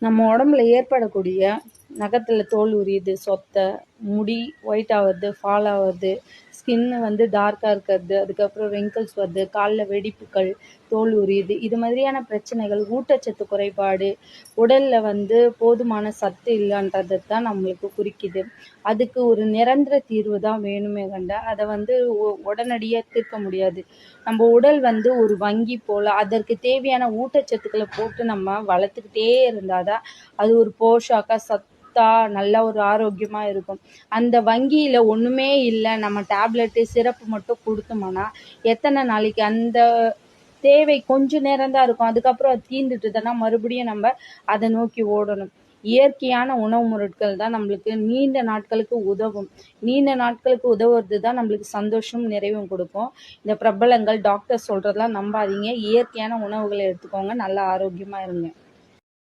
நம்ம உடம்புல ஏற்படக்கூடிய நகத்தில் தோல் உரியுது, சொத்தை, முடி ஒயிட் ஆகுறது, ஃபால் ஆகுறது, ஸ்கின்னு வந்து டார்க்காக இருக்கிறது, அதுக்கப்புறம் ரிங்கிள்ஸ் வருது, காலில் வெடிப்புகள், தோல் உரியுது, இது மாதிரியான பிரச்சனைகள் ஊட்டச்சத்து குறைபாடு, உடலில் வந்து போதுமான சத்து இல்லைன்றது தான் நம்மளுக்கு குறிக்குது. அதுக்கு ஒரு நிரந்தர தீர்வு தான் வேணுமே கண்ட அதை வந்து உடனடியாக தீர்க்க முடியாது. நம்ம உடல் வந்து ஒரு வங்கி போல் அதற்கு தேவையான ஊட்டச்சத்துக்களை போட்டு நம்ம வளர்த்துக்கிட்டே இருந்தால் தான் அது ஒரு போஷாக்காக சத்தா நல்ல ஒரு ஆரோக்கியமாக இருக்கும். அந்த வங்கியில் ஒன்றுமே இல்லை, நம்ம டேப்லெட்டு சிரப்பு மட்டும் கொடுத்தோம்னா எத்தனை நாளைக்கு அந்த தேவை கொஞ்ச நேரம் தான் இருக்கும், அதுக்கப்புறம் அது தீர்ந்துட்டுதுன்னா மறுபடியும் நம்ம அதை நோக்கி ஓடணும். இயற்கையான உணவு முறைகள் தான் நம்மளுக்கு நீண்ட நாட்களுக்கு உதவும். நீண்ட நாட்களுக்கு உதவுறது தான் நம்மளுக்கு சந்தோஷம் நிறைவும் கொடுக்கும். இந்த பிரபலங்கள் டாக்டர் சொல்கிறதெல்லாம் நம்பாதீங்க, இயற்கையான உணவுகளை எடுத்துக்கோங்க, நல்லா ஆரோக்கியமாக இருங்க.